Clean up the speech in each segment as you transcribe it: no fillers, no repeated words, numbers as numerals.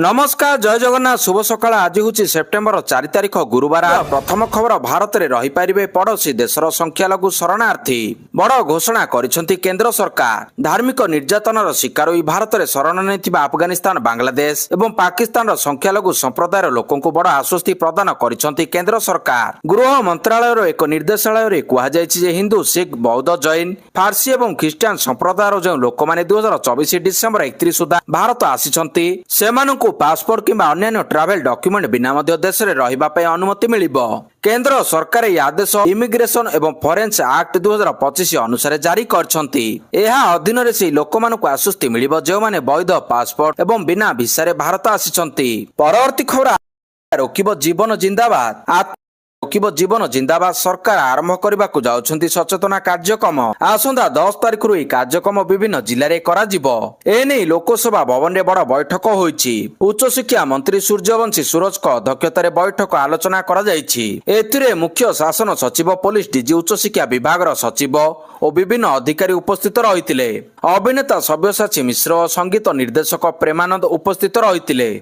नमस्कार जय जगन्नाथ शुभ सकाळ आज हूँ सेप्टेम्बर 4 तारिख गुरुवार प्रथम खबर भारत में रहीपर पड़ोशी देशर संख्यालघु शरणार्थी बड़ घोषणा करिसेंति केंद्र सरकार धार्मिक निर्यातनार शिकार होई भारत में शरण नेथिबा अफगानिस्तान बांग्लादेश एवं पाकिस्तान संख्यालघु संप्रदायर लोकंकु बड़ आश्वस्ति प्रदान करिसेंति केंद्र सरकार गृह मंत्रालय एक निर्देशालय रे कुहाଯାଇଛି जे हिंदू सिख बौद्ध जैन फारसी एवं ख्रीष्टान संप्रदायर जो लोक माने 2024 डिसेंबर 31 सुधा भारत आसिछंती सेमानंकु पासपोर्ट किंबा अन्य ट्रावेल डॉक्यूमेंट बिना मध्य देश में रहिबा पय अनुमति मिलिबो। केंद्र सरकार यह आदेश इमिग्रेशन एवं फॉरेंस एक्ट 2025 अनुसार जारी करछंती। एहा अधीन रे से लोकमानकु आश्वस्ति मिलिबो जो माने वैध पासपोर्ट एवं बिना वीसा रे भारत आसिछंती। परवर्ती खबर रोकिबो जीवन जिंदाबाद रोकिबो जीवन जिंदाबाद सरकार आरंभ करने को जाउछंती सचेतना कार्यक्रम आसंता 10 तारिख रु कार्यक्रम विभिन्न जिले में कराजिबो। एने लोकसभा भवन में बड़ बैठक होईछि। उच्च शिक्षा मंत्री सूर्यवंशी सूरज को अध्यक्षतार बैठक आलोचना करा जायछि। एथिरे मुख्य शासन सचिव पुलिस डीजी उच्च शिक्षा विभाग सचिव और विभिन्न अधिकारी उपस्थित रहिथिले। अभिनेता सब्यसाची मिश्र और संगीत निर्देशक प्रेमानंद उपस्थित रहिथिले।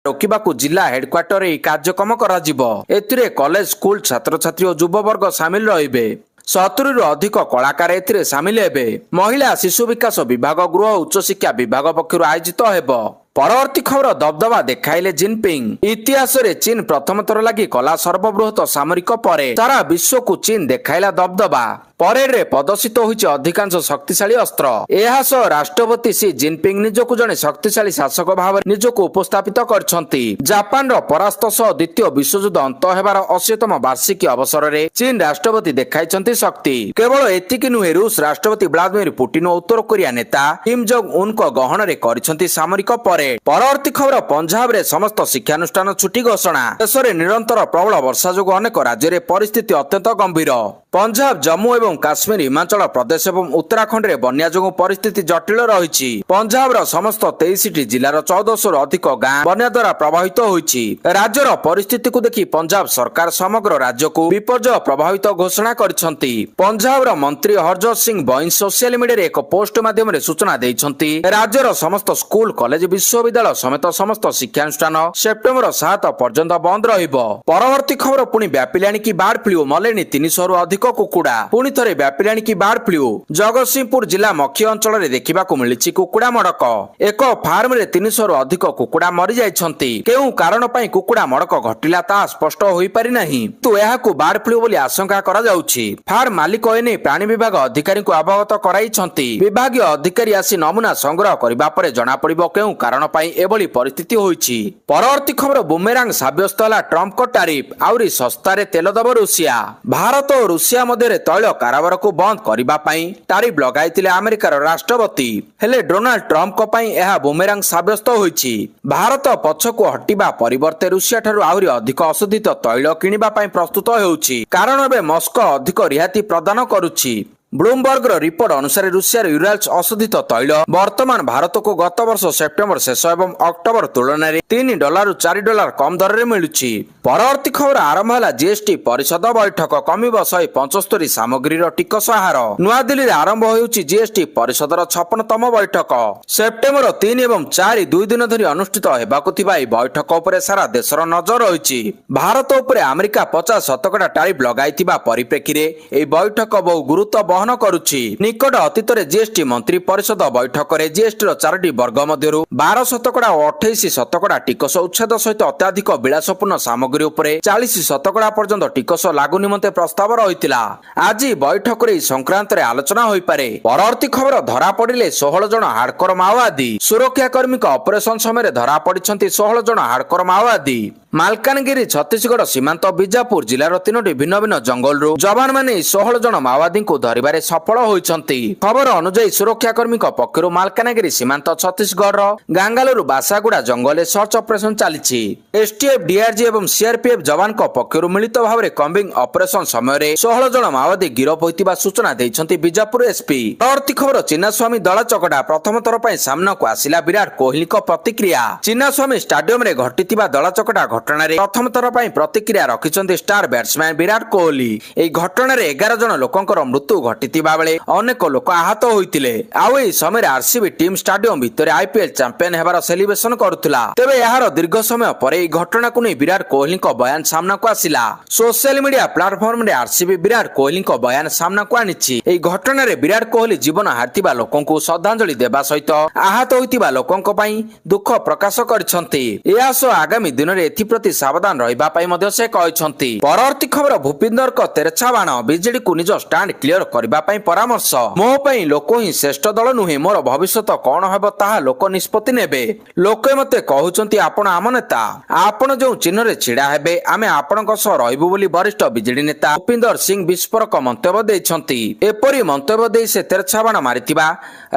रोकिबाकू जिला हेडक्वार्टर कार्यक्रम कराजिबो। एथिरे कॉलेज स्कूल छात्र छात्री और युववर्ग सामिल रहिबे। 70 रु अधिक कलाकार एथिरे सामिल हेबे। महिला शिशु विकास विभाग गृह उच्च शिक्षा विभाग पक्षरु आयोजित हेबो। परवर्ती खबर दबदबा देखाइले जिनपिंग इतिहास रे चीन प्रथम थर लागि कला सर्वबृहत सामरिक परे सारा विश्व को चीन देखाइला दबदबा। परेड रे प्रदर्शित होइछ अधिकांश शक्तिशाली अस्त्र। एहा सह राष्ट्रपति सी जिनपिंग निजको जने शक्तिशाली शासक भाव निजको उपस्थापित करछंती। जापान रो परास्त सह द्वितीय विश्वयुद्ध अंत हेबार 80तम वार्षिकी अवसर रे चीन राष्ट्रपति देखाइछंती शक्ति। केवल एतिकी नुहे रूस राष्ट्रपति व्लादिमीर पुतिन और उत्तर कोरिया नेता किम जोंग उन को गहन रे करिछंती सामरिक परेड। परवर्ती खबर पंजाब रे समस्त शिक्षानुष्ठान छुट्टी घोषणा। देश में निरंतर प्रबल वर्षा जोग अनेक राज्य में परिस्थिति अत्यंत गंभीर। पंजाब जम्मू एवं काश्मीर हिमाचल प्रदेश एवं उत्तराखंड रे बन्या जोगु परिस्थिति जटिल रहिछि। पंजाब रो समस्त 23 जिलार 1400 रु अधिक गाँ बन्या द्वारा प्रभावित होइछि। राज्यर परिस्थिति को देखि पंजाब सरकार समग्र राज्य को विपर्यय प्रभावित घोषणा करिसंती। पंजाब रो मंत्री Harjot Singh boys social media रे एक पोस्ट माध्यम रे सूचना दैछंती। राज्यर समस्त स्कूल कॉलेज विश्वविद्यालय समेत समस्त शिक्षानुष्ठान सेप्टेम्बर 7 पर्यंत बंद रहिबो। परवर्ती खबर पुणी व्यापिलाणी की बार्ड फ्लू मलेनी 300 रु अधिक कुकुड़ा पुणी थरे व्यापिलाणी की बार्ड फ्लू जगतसिंहपुर जिला मखी अंचल रे देखिबाकू मिलिछि कुकुड़ा मड़क। एक फार्म रे 300 रु अधिक कुकुड़ा मरि जाइछंती। केउ कारण पई कुकुड़ा मड़क घटिला ता स्पष्ट होई पारि नाही तो एहाकू बार्ड फ्लू बोली आशंका करा जाउछि। फार्म मालिक एने प्राणी विभाग अधिकारी को अवगत कराइछंती। विभागीय अधिकारी आसी नमूना संग्रह करबा परे जणा पड़िबो केउ कारण पई एभली परिस्थिति होइछि। परवर्ती खबर बुमेरांग साब्यस्त होला ट्रम्प को टैरिफ आउरी सस्ता रे तेल दब रूसिया। भारत और रूसिया मध्य तैल कारोबार को बंद करबा पई टैरिफ लगाइतिले अमेरिकार राष्ट्रपति हेले डोनाल्ड ट्रम्प को पई एहा बुमेरांग साब्यस्त होइछि। भारत पछकु हटिबा परिवर्ते रूसिया ठारू आउरी अधिक अशोधित तैल किनिबा पई प्रस्तुत हेउछि। कारण एबे मस्को अधिक रिहाती प्रदान करुछि। ब्लूमबर्ग रिपोर्ट अनुसार रूसिया यूराल्स अशोधित तैल वर्तमान भारत को गत वर्ष सेप्टेम्बर शेष एवं अक्टोबर तुलन में $3 रु $4 कम दर में मिलुछि। परवर्ती खबर आरंभ है जीएसटी परिषद बैठक कमिब 175 सामग्री टिकस आहार। नुआदिल्ली आरंभ होउछि जीएसटी परिषदर 56तम बैठक। सेप्टेम्बर 3 एवं 4 2 दिन धरी अनुष्ठित हेबाकु थिबा ए बैठक उपरे सारा देशर नजर रहिछि। भारत उपरे अमेरिका 50% टैरिफ लगाइथिबा परिप्रेक्षी रे ए बैठक बहु गुरुत्व बहन करुछि। निकट अतीत जीएसटी मंत्री परिषद बैठक में जीएसटी 4टी वर्ग मध्यरु 12% और 28% टिकस उच्छेद सहित अत्याधिक विलासपूर्ण सामग्री उपरे 40% पर्यंत टिकस लागू निमंते प्रस्ताव रहितिला। आज बैठक रे संक्रांत रे आलोचना होई पारे। परवर्ती खबर धरा पड़िले 16 जन हार्डकोर माओवादी। सुरक्षा कर्मी ऑपरेशन समय धरा पड़िछंती 16 जन हार्डकोर माओवादी। मालकानगिरी छत्तीसगढ़ सीमांत बीजापुर जिलार 3टी भिन्न भिन्न जंगल जवान माने 16 जन माओवादी को धरिबारे सफल होइछंती। खबर अनुसार सुरक्षा कर्मी पक्षरु मालकानगिरी सीमांत छत्तीसगढ़ गांगालुरु बासागुड़ा जंगल सर्च ऑपरेशन चलीछि। एसटीएफ डीआरजी एवं सीआरपीएफ जवान पक्षरु मिलित भाव कम्बिंग ऑपरेशन समय 16 जन माओवादी गिरफ होइतिबा सूचना दैछंती बीजापुर एसपी। परवर्ती खबर चिन्नास्वामी दला चकटा प्रथम थर पई सामना को आसिला विराट कोहली प्रतिक्रिया। चिन्नास्वामी स्टेडियम रे घटितिबा दला चकटा ଘଟଣାରେ ପ୍ରଥମ ଥର ପାଇଁ ପ୍ରତିକ୍ରିୟା ରଖିଛନ୍ତି ଷ୍ଟାର ବ୍ୟାଟ୍ସମ୍ୟାନ ବିରାଟ କୋହଲି। ଏହି ଘଟଣାରେ 11 ଜଣ ଲୋକଙ୍କର ମୃତ୍ୟୁ ଘଟିଥିବା ବେଳେ ଅନେକ ଲୋକ ଆହତ ହୋଇଥିଲେ। ଆଉ ଏହି ସମୟରେ ଆରସିବି ଟିମ୍ ଷ୍ଟାଡିୟମ ଭିତରେ ଆଇପିଏଲ ଚାମ୍ପିୟନ ହେବାର ସେଲିବ୍ରେସନ କରୁଥିଲା। ତେବେ ଏହାର ଦୀର୍ଘ ସମୟ ପରେ ଏହି ଘଟଣାକୁ ନେଇ ବିରାଟ କୋହଲିଙ୍କ ବୟାନ ସାମ୍ନାକୁ ଆସିଲା। ସୋସିଆଲ ମିଡିଆ ପ୍ଲାଟଫର୍ମରେ ଆରସିବି ବିରାଟ କୋହଲିଙ୍କ ବୟାନ ସାମ୍ନାକୁ ଆଣିଛି। ଏହି ଘଟଣାରେ ବିରାଟ କୋହଲି ଜୀବନ ହାରିଥିବା ଲୋକଙ୍କୁ ଶ୍ରଦ୍ଧାଞ୍ଜଳି ଦେବା ସହିତ ଆହତ ହୋଇଥିବା ଲୋକଙ୍କ ପାଇଁ ଦୁଃଖ ପ୍ରକାଶ କରିଛନ୍ତି। ଏହା ସହ ଆଗାମୀ ଦିନରେ ଏଥିପ୍ରତି ସାବଧାନ ରହିବା ପାଇଁ ମଧ୍ୟ ସେ କହିଛନ୍ତି। ପରବର୍ତ୍ତୀ ଖବର ଭୂପିନ୍ଦରଙ୍କ ତେରଛା ବାଣ ବିଜେଡିକୁ ନିଜ ଷ୍ଟାଣ୍ଡ କ୍ଲିୟର କରିବା ପାଇଁ ପରାମର୍ଶ। ମୋ ପାଇଁ ଲୋକ ହିଁ ଶ୍ରେଷ୍ଠ ଦଳ ନୁହେଁ, ମୋର ଭବିଷ୍ୟତ କଣ ହେବ ତାହା ଲୋକ ନିଷ୍ପତ୍ତି ନେବେ। ଲୋକେ ମତେ କହୁଛନ୍ତି ଆପଣ ଆମ ନେତା, ଆପଣ ଯେଉଁ ଚିହ୍ନରେ ଛିଡା ହେବେ ଆମେ ଆପଣଙ୍କ ସହ ରହିବୁ ବୋଲି ବରିଷ୍ଠ ବିଜେଡି ନେତା ଭୂପିନ୍ଦର ସିଂ ବିସ୍ଫୋରକ ମନ୍ତବ୍ୟ ଦେଇଛନ୍ତି। ଏପରି ମନ୍ତବ୍ୟ ଦେଇ ସେ ତେରଛା ବାଣ ମାରିଥିବା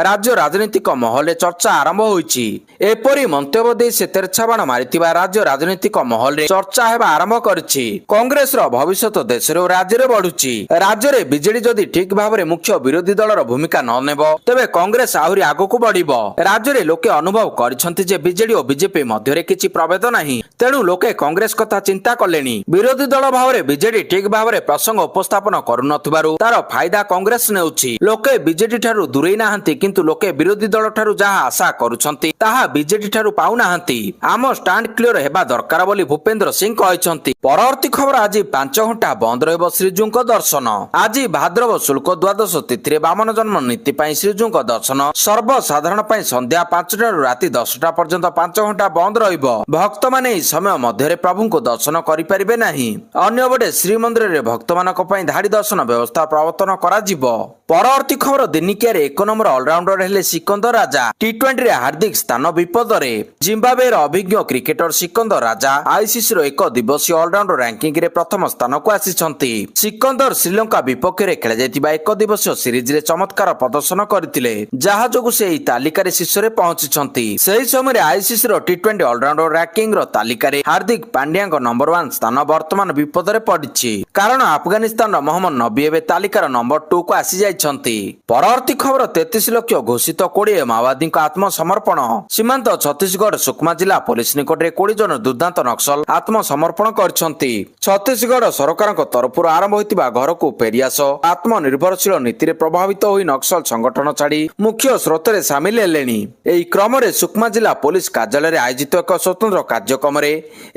ରାଜ୍ୟ ରାଜନୈତିକ ମହଲରେ ଚର୍ଚ୍ଚା ଆରମ୍ଭ ହୋଇଛି। ଏପରି ମନ୍ତବ୍ୟ ଦେଇ ସେ ତେରଛା ବାଣ ମାରିଥିବା ରାଜ୍ୟ ରାଜନୈତିକ ମହଲରେ ଚର୍ଚ୍ଚା ହେବା ଆରମ୍ଭ କରିଛି। କଂଗ୍ରେସର ଭବିଷ୍ୟତ ଦେଶରେ ଓ ରାଜ୍ୟରେ ବଢୁଛି। ରାଜ୍ୟରେ ବିଜେଡି ଯଦି ଠିକ ଭାବରେ ମୁଖ୍ୟ ବିରୋଧୀ ଦଳର ଭୂମିକା ନ ନେବ ତେବେ କଂଗ୍ରେସ ଆହୁରି ଆଗକୁ ବଢିବ। ରାଜ୍ୟରେ ଲୋକେ ଅନୁଭବ କରିଛନ୍ତି ଯେ ବିଜେଡି ଓ ବିଜେପି ମଧ୍ୟରେ କିଛି ପ୍ରଭେଦ ନାହିଁ, ତେଣୁ ଲୋକେ କଂଗ୍ରେସ କଥା ଚିନ୍ତା କଲେଣି। ବିରୋଧୀ ଦଳ ଭାବରେ ବିଜେଡି ଠିକ ଭାବରେ ପ୍ରସଙ୍ଗ ଉପସ୍ଥାପନ କରୁନଥିବାରୁ ତାର ଫାଇଦା କଂଗ୍ରେସ ନେଉଛି। ଲୋକେ ବିଜେଡି ଠାରୁ ଦୂରେଇ ନାହାନ୍ତି, କିନ୍ତୁ ଲୋକେ ବିରୋଧୀ ଦଳ ଠାରୁ ଯାହା ଆଶା କରୁଛନ୍ତି ତାହା ବିଜେଡି ଠାରୁ ପାଉନାହାନ୍ତି। ଆମ ଷ୍ଟାଣ୍ଡ କ୍ଲିୟର ହେବା ଦରକାର ବୋଲି ଭୂପେନ୍ଦ୍ର ସିଂ କହିଛନ୍ତି। ପରବର୍ତ୍ତୀ ଖବର ଆଜି 5 ଘଣ୍ଟା ବନ୍ଦ ରହିବ ଶ୍ରୀଜୀଉଙ୍କ ଦର୍ଶନ। ଆଜି ଭାଦ୍ରବ ଶୁକ୍ଳ ଦ୍ୱାଦଶ ତିଥିରେ ବାମନ ଜନ୍ମ ନୀତି ପାଇଁ ଶ୍ରୀଜୀଉଙ୍କ ଦର୍ଶନ ସର୍ବସାଧାରଣ ପାଇଁ ସନ୍ଧ୍ୟା 5ଟାରୁ ରାତି 10ଟା ପର୍ଯ୍ୟନ୍ତ 5 ଘଣ୍ଟା ବନ୍ଦ ରହିବ। ଭକ୍ତମାନେ ଏହି ସମୟ ମଧ୍ୟରେ ପ୍ରଭୁଙ୍କୁ ଦର୍ଶନ କରିପାରିବେ ନାହିଁ। ଅନ୍ୟପଟେ ଶ୍ରୀମନ୍ଦିରରେ ଭକ୍ତମାନଙ୍କ ପାଇଁ ଧାଡି ଦର୍ଶନ ବ୍ୟବସ୍ଥା ପ୍ରବର୍ତ୍ତନ କରାଯିବ। ପରବର୍ତ୍ତୀ ଖବର ଦିନିକିଆରେ 1 ନମ୍ବର ଅଲରାଉଣ୍ଡର ହେଲେ ସିକନ୍ଦର ରାଜା। ଟି20ରେ ହାର୍ଦ୍ଦିକ ସ୍ଥାନ ବିପଦରେ। ଜିମ୍ବାବେର ଅଭିଜ୍ଞ କ୍ରିକେଟର ସିକନ୍ଦର ରାଜା ଆଇସିସିର 1 ଦିବସୀୟ ଅଲରାଉଣ୍ଡର ରାଙ୍କିଙ୍ଗରେ ପ୍ରଥମ ସ୍ଥାନକୁ ଆସିଛନ୍ତି। ସିକନ୍ଦର ଶ୍ରୀଲଙ୍କା ବିପକ୍ଷରେ ଖେଳାଯାଇଥିବା 1 ଦିବସୀୟ ସିରିଜରେ ଚମତ୍କାର ପ୍ରଦର୍ଶନ କରିଥିଲେ, ଯାହା ଯୋଗୁଁ ସେ ଏହି ତାଲିକାରେ ଶୀର୍ଷରେ ପହଞ୍ଚିଛନ୍ତି। ସେହି ସମୟରେ ଆଇସିସିର ଟି20 ଅଲରାଉଣ୍ଡର ରାଙ୍କିଙ୍ଗର ତାଲିକାରେ ହାର୍ଦ୍ଦିକ ପାଣ୍ଡ୍ୟାଙ୍କ ନମ୍ବର 1 ସ୍ଥାନ ବର୍ତ୍ତମାନ ବିପଦରେ ପଡିଛି, କାରଣ ଆଫଗାନିସ୍ତାନର ମହମ୍ମଦ ନବୀ ଏବେ ତାଲିକାର ନମ୍ବର 2 କୁ ଆସିଯାଇଛନ୍ତି। ପରବର୍ତ୍ତୀ ଖବର 33 ଲକ୍ଷ ଘୋଷିତ 20 ମାଓବାଦୀଙ୍କ ଆତ୍ମସମର୍ପଣ। ସୀମାନ୍ତ ଛତିଶଗଡ଼ ସୁକମା ଜିଲ୍ଲା ପୋଲିସ ନିକଟରେ 20 ଜଣ ଦୁର୍ଦ୍ଦାନ୍ତ ନକ୍ସଲ ଆତ୍ମସମର୍ପଣ କରିଛନ୍ତି। ଛତିଶଗଡ଼ ସରକାରଙ୍କ ତରଫରୁ ଆରମ୍ଭ ହୋଇଥିବା ଘରକୁ ଫେରିଆସ ଆତ୍ମନିର୍ଭରଶୀଳ ନୀତିରେ ପ୍ରଭାବିତ ହୋଇ ନକ୍ସଲ ସଂଗଠନ ଛାଡି ମୁଖ୍ୟ ସ୍ରୋତରେ ସାମିଲ ହେଲେଣି। ଏହି କ୍ରମରେ ସୁକମା ଜିଲ୍ଲା ପୋଲିସ କାର୍ଯ୍ୟାଳୟରେ ଆୟୋଜିତ ଏକ ସ୍ୱତନ୍ତ୍ର କାର୍ଯ୍ୟକ୍ରମରେ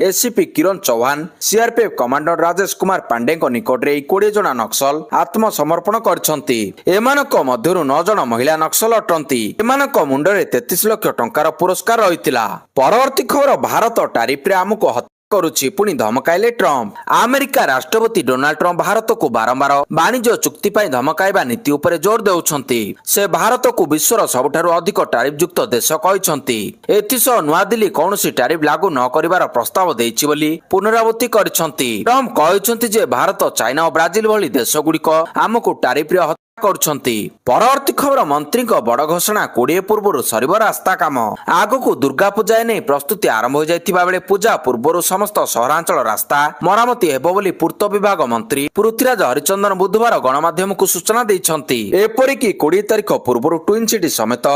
ଏସିପି କିରଣ ଚୌହାନ, ସିଆରପିଏଫ କମାଣ୍ଡର ରାଜେଶ କୁମାର ପାଣ୍ଡେଙ୍କ ନିକଟରେ ଏହି 20 ଜଣ ନକ୍ସଲ ଆତ୍ମସମର୍ପଣ କରିଛନ୍ତି। ଏମାନଙ୍କ ମଧ୍ୟରୁ 9 ଜଣ ମହିଳା ନକ୍ସଲ ଅଟନ୍ତି। ଏମାନଙ୍କ ମୁଣ୍ଡରେ 33 ଲକ୍ଷ ଟଙ୍କାର ପୁରସ୍କାର ରହିଥିଲା। ପରବର୍ତ୍ତୀ ଖବର ଭାରତ ଟାରିଫରେ ଆମକୁ କରୁଛି, ପୁଣି ଧମକାଇଲେ ଟ୍ରମ୍ପ। ଆମେରିକା ରାଷ୍ଟ୍ରପତି ଡୋନାଲ୍ଡ ଟ୍ରମ୍ପ ଭାରତକୁ ବାରମ୍ବାର ବାଣିଜ୍ୟ ଚୁକ୍ତି ପାଇଁ ଧମକାଇବା ନୀତି ଉପରେ ଜୋର ଦେଉଛନ୍ତି। ସେ ଭାରତକୁ ବିଶ୍ୱର ସବୁଠାରୁ ଅଧିକ ଟାରିଫ ଯୁକ୍ତ ଦେଶ କହିଛନ୍ତି। ଏଥିସହ ନୂଆଦିଲ୍ଲୀ କୌଣସି ଟାରିଫ ଲାଗୁ ନ କରିବାର ପ୍ରସ୍ତାବ ଦେଇଛି ବୋଲି ପୁନରାବୃତ୍ତି କରିଛନ୍ତି। ଟ୍ରମ୍ପ କହିଛନ୍ତି ଯେ ଭାରତ, ଚାଇନା ଓ ବ୍ରାଜିଲ ଭଳି ଦେଶଗୁଡ଼ିକ ଆମକୁ ଟାରିଫରେ କରୁଛନ୍ତି। ପରବର୍ତ୍ତୀ ଖବର ମନ୍ତ୍ରୀଙ୍କ ବଡ ଘୋଷଣା, 20 ପୂର୍ବରୁ ସରିବ ରାସ୍ତା କାମ। ଆଗକୁ ଦୁର୍ଗା ପୂଜା ନେଇ ପ୍ରସ୍ତୁତି ଆରମ୍ଭ ହୋଇଯାଇଥିବା ବେଳେ ପୂଜା ପୂର୍ବରୁ ସମସ୍ତ ସହରାଞ୍ଚଳ ରାସ୍ତା ମରାମତି ହେବ ବୋଲି ପୂର୍ତ୍ତ ବିଭାଗ ମନ୍ତ୍ରୀ ପୃଥ୍ୱୀରାଜ ହରିଚନ୍ଦନ ବୁଧବାର ଗଣମାଧ୍ୟମକୁ ସୂଚନା ଦେଇଛନ୍ତି। ଏପରିକି 20 ତାରିଖ ପୂର୍ବରୁ ଟ୍ୱିନ୍ ସିଟି ସମେତ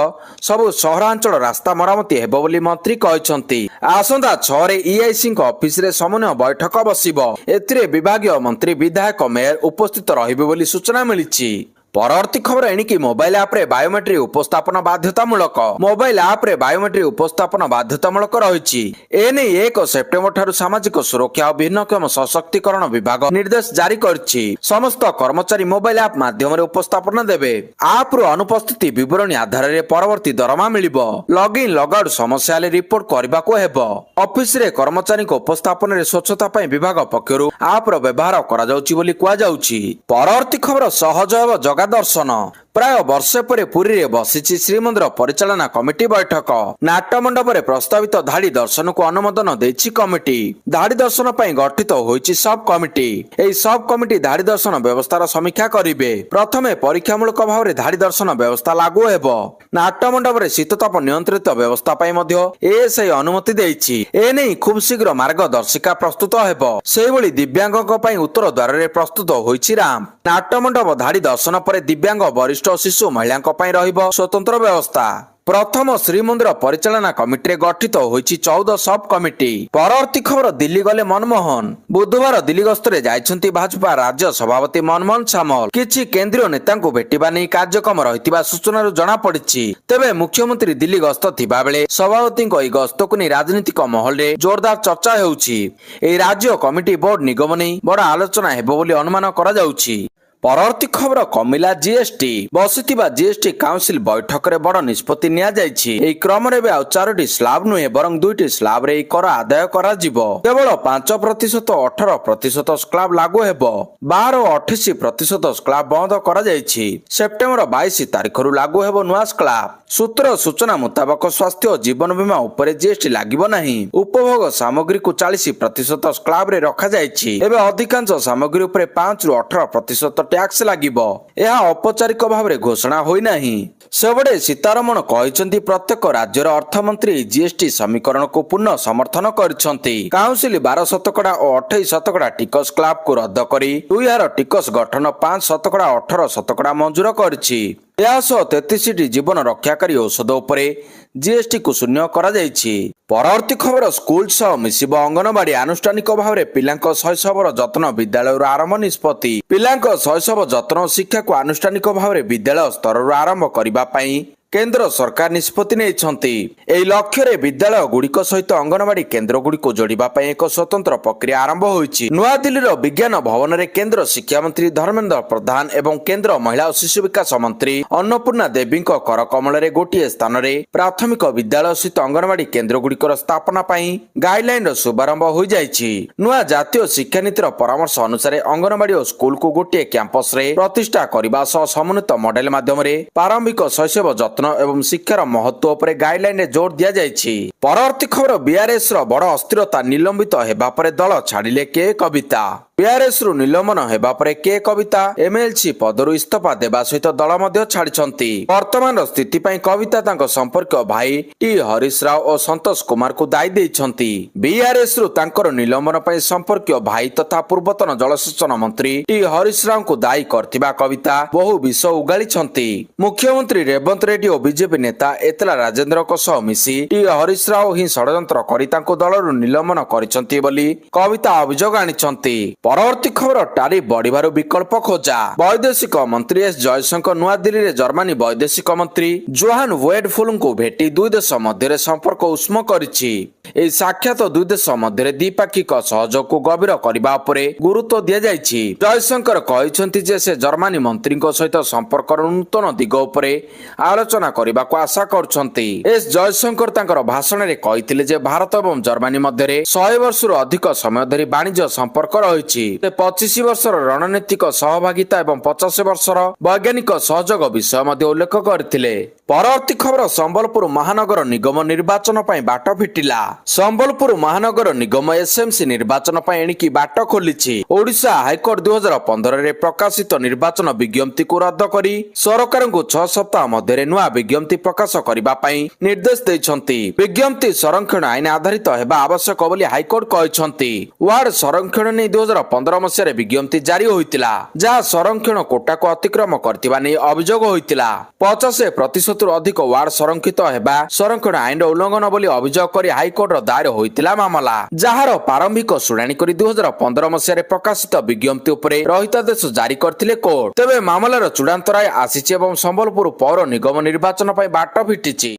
ସବୁ ସହରାଞ୍ଚଳ ରାସ୍ତା ମରାମତି ହେବ ବୋଲି ମନ୍ତ୍ରୀ କହିଛନ୍ତି। ଆସନ୍ତା 6ରେ ଇଆଇସିଙ୍କ ଅଫିସରେ ସମନ୍ୱୟ ବୈଠକ ବସିବ। ଏଥିରେ ବିଭାଗୀୟ ମନ୍ତ୍ରୀ, ବିଧାୟକ, ମେୟର ଉପସ୍ଥିତ ରହିବେ ବୋଲି ସୂଚନା ମିଳିଛି। ପରବର୍ତ୍ତୀ ଖବର ଏଣିକି ମୋବାଇଲ ଆପ୍ରେ ବାୟୋମେଟ୍ରିକ ଉପସ୍ଥାପନ ବାଧ୍ୟତାମୂଳକ। ମୋବାଇଲ ଆପ୍ରେ ବାୟୋମେଟ୍ରିକ ଉପସ୍ଥାପନ ବାଧ୍ୟତାମୂଳକ ରହିଛି। ଏନେଇ 1 ସେପ୍ଟେମ୍ବର ଠାରୁ ସାମାଜିକ ସୁରକ୍ଷା ଓ ଭିନ୍ନକ୍ଷମ ସଶକ୍ତିକରଣ ବିଭାଗ ନିର୍ଦ୍ଦେଶ ଜାରି କରିଛି। ସମସ୍ତ କର୍ମଚାରୀ ମୋବାଇଲ ଆପ୍ ମାଧ୍ୟମରେ ଉପସ୍ଥାପନ ଦେବେ। ଆପ୍ରୁ ଅନୁପସ୍ଥିତି ବିବରଣୀ ଆଧାରରେ ପରବର୍ତ୍ତୀ ଦରମା ମିଳିବ। ଲଗ୍ଇନ୍ ଲଗ୍ଆଉଟ୍ ସମସ୍ୟା ହେଲେ ରିପୋର୍ଟ କରିବାକୁ ହେବ। ଅଫିସରେ କର୍ମଚାରୀଙ୍କ ଉପସ୍ଥାପନରେ ସ୍ୱଚ୍ଛତା ପାଇଁ ବିଭାଗ ପକ୍ଷରୁ ଆପ୍ର ବ୍ୟବହାର କରାଯାଉଛି ବୋଲି କୁହାଯାଉଛି। ପରବର୍ତ୍ତୀ ଖବର ସହଜ ହେବ ଜଗା ଦର୍ଶନ। ପ୍ରାୟ ବର୍ଷେ ପରେ ପୁରୀରେ ବସିଛି ଶ୍ରୀମନ୍ଦିର ପରିଚାଳନା କମିଟି ବୈଠକ। ନାଟ ମଣ୍ଡପରେ ପ୍ରସ୍ତାବିତ ଧାଡି ଦର୍ଶନକୁ ଅନୁମୋଦନ ଦେଇଛି କମିଟି। ଧାଡି ଦର୍ଶନ ପାଇଁ ଗଠିତ ହୋଇଛି ସବ୍ କମିଟି। ଏହି ସବ୍ କମିଟି ଧାଡି ଦର୍ଶନ ବ୍ୟବସ୍ଥାର ସମୀକ୍ଷା କରିବେ। ପ୍ରଥମେ ପରୀକ୍ଷାମୂଳକ ଭାବରେ ଧାଡି ଦର୍ଶନ ବ୍ୟବସ୍ଥା ଲାଗୁ ହେବ। ନାଟ ମଣ୍ଡପରେ ଶୀତତାପ ନିୟନ୍ତ୍ରିତ ବ୍ୟବସ୍ଥା ପାଇଁ ମଧ୍ୟ ଏଏସଆଇ ଅନୁମତି ଦେଇଛି। ଏନେଇ ଖୁବ୍ ଶୀଘ୍ର ମାର୍ଗଦର୍ଶିକା ପ୍ରସ୍ତୁତ ହେବ। ସେହିଭଳି ଦିବ୍ୟାଙ୍ଗଙ୍କ ପାଇଁ ଉତ୍ତର ଦ୍ୱାରରେ ପ୍ରସ୍ତୁତ ହୋଇଛି ରାମ୍ପ। ନାଟ ମଣ୍ଡପ ଧାଡି ଦର୍ଶନ ପରେ ଦିବ୍ୟାଙ୍ଗ, ବରିଷ୍ଠ ଶିଶୁ, ମହିଳାଙ୍କ ପାଇଁ ରହିବ ସ୍ୱତନ୍ତ୍ର ବ୍ୟବସ୍ଥା। प्रथम श्रीमंदिर परिचालना कमिटी गठित होईछि 14 सब कमिटी। परवर्ती खबर दिल्ली गले मनमोहन। बुधवार दिल्ली गस्तरे जाइछन्ति भाजपा राज्य सभापति मनमोहन सामल। किछि केंद्रीय नेतांकु भेटिबा नै कार्यक्रम रहितिबा सूचनारु जणा पड़िछि। तेबे मुख्यमंत्री दिल्ली गस्त थिबा बेले सभापतिको एई गस्तकु नै राजनीतिक महल रे जोरदार चर्चा हेउछि। एई राज्य कमिटी बोर्ड निगम नै बड़ आलोचना हेबो बोली अनुमान करा जाउछि। परवर्ती खबर कमिला जीएसटी। बसिथिबा जीएसटी काउंसिल बैठक रे बड़ निष्पत्ति निया जाइछि। एई क्रम रे बे 4टी स्लैब नुहे बरং 2टी स्लैब रे कर आदाय करा जिवो। केवल 5% 18% स्लैब लागू हेबो। 12 और 28% स्लैब बंद करा जाइछि। सेप्टेम्बर 22 तारिख रु लागू हेबो नुआ स्लैब। सूत्र सूचना मुताबक स्वास्थ्य और जीवन बीमा उपरे जीएसटी लागिबो नाही। उपभोग सामग्री को 40% स्लैब रे रखा जाइछि। एबे अधिकांश सामग्री उपरे 5 रु 18% टैक्स लागिबो। यह औपचारिक भाव में घोषणा होई नाही। सेबडे सीतारमण कहिसंती प्रत्येक राज्यर अर्थमंत्री जीएसटी समीकरण को पुनः समर्थन करिसंती। काउंसिल 12% और 28% टिकस स्लैब को रद्द करी 2 टिकस गठन 5% 18% मंजूर करिछि। यह 33टी जीवन रक्षाकारी औषध उपरे जीएसटी को शून्य करा जाइछि। परवर्ती खबर स्कूल सह मिसिब अंगनवाड़ी आनुष्ठानिक भाव में पिलांक शैशवर जत्न विद्यालय आरंभ निष्पत्ति। पिलांक शैशव जत्न शिक्षा को आनुष्ठानिक भाव में विद्यालय स्तर आरंभ करबा पई केंद्र सरकार निष्पत्ति नेइछन्ति। एई लक्ष्य रे विद्यालय गुड़िक सहित अंगनवाड़ी केंद्र गुड़िक जोड़िबा पई एक स्वतंत्र प्रक्रिया आरंभ होईछि। नुआ दिल्लीर विज्ञान भवन रे केंद्र शिक्षा मंत्री धर्मेंद्र प्रधान एवं केंद्र महिला और शिशु विकास मंत्री अन्नपूर्णा देवी कर कमल रे गोटिए स्थान रे प्राथमिक विद्यालय सहित अंगनवाड़ी केंद्र गुड़िकर स्थापना पई गाइडलाइन शुभारंभ हो जाइछि। नुआ जातीय शिक्षा नीतिर परामर्श अनुसार अंगनवाड़ी और स्कूल को गोटिए कैंपस रे प्रतिष्ठा करबा सह समन्वित मॉडल माध्यम रे प्रारंभिक शैशव एवं शिक्षार महत्व पर गाइडलाइन जोर दिया जाइछि। परवर्ती खबर बीआरएस रो बड़ अस्थिरता निलंबित हेबा परे दल छाड़िले के कविता। बीआरएस रु निलंबन हेबा परे के कविता एमएलसी पदरु इस्तीफा देबा सहित दल मध्य छाड़िछन्ति। वर्तमान स्थिति पई कविता तांको संपर्क भाई टी हरीश राव और संतोष कुमार को दायी देइछन्ति। बीआरएस रु तांकर निलंबन पई संपर्क भाई तथा पूर्वतन जलसेचन मंत्री टी हरीश राव को दायी करथिबा कविता बहु विषय उगालिछन्ति। मुख्यमंत्री रेवंत रेड्डी और बीजेपी नेता एतला राजेंद्र को सह मिसी टी हरीश राव ही षडयंत्र करी तांको दलरु निलंबन करिछन्ति बोली कविता अभियोग आनिछन्ति। परवर्ती खबर टारिफ बढ़िबार विकल्प खोजा। वैदेशिक मंत्री एस जयशंकर नुआ दिल्ली रे जर्मनी वैदेशिक मंत्री जोहान वेडफुल को भेटी दुई देश मध्य संपर्क उष्म करिछि। एई साक्षात दुई देश मध्य द्विपाक्षिक सहयोग को गभीर करबा उपरे गुरुत्व दिया जाइछि। जयशंकर कहिसंति जे से जर्मनी मंत्री सहित संपर्क नूतन दिग उपरे आलोचना करबा को आशा करछन्ति। एस जयशंकर तांकर भाषण रे कहिथिले जे भारत एवं जर्मनी मध्य 100 वर्ष रु अधिक समय धरि वाणिज्य संपर्क रहिछि। 25 वर्षर रणनीतिक सहभागिता एवं 50 वर्षर वैज्ञानिक सहयोग विषय मध्य उल्लेख करथिले। परवर्ती खबर संबलपुर महानगर निगम निर्वाचन पई बाट फिटिला। संबलपुर महानगर निगम एसएमसी निर्वाचन पई एणिकी बाट खोलिछि। ओडिशा हाईकोर्ट 2015 रे प्रकाशित निर्वाचन विज्ञप्ति को रद्द करी सरकार को 6 सप्ताह मध्य नुआ विज्ञप्ति प्रकाश करबा पई निर्देश दैछन्ति। विज्ञप्ति संरक्षण आईन आधारित हेबा आवश्यक बोली हाईकोर्ट कहिसन्ति। वार्ड संरक्षण नै 2015 मसीह विज्ञप्ति जारी होइतिला जहाँ संरक्षण कोटा को अतिक्रम करथिबा नै अभियोग होइतिला। 50% रु अधिक वार्ड संरक्षित हेबा संरक्षण आईन उल्लंघन बोली अभियोग करी हाईकोर्ट दायर होइतिला मामला जହାର प्रारंभिक शुणाणी करी 2015 मसीह प्रकाशित विज्ञप्ति उपरे रहितादेश जारी करथिले कोर्ट। तेबे मामलार चूड़ांत राय आसीछि एवं संबलपुर पौर निगम निर्वाचन पई बाट फिटिछि।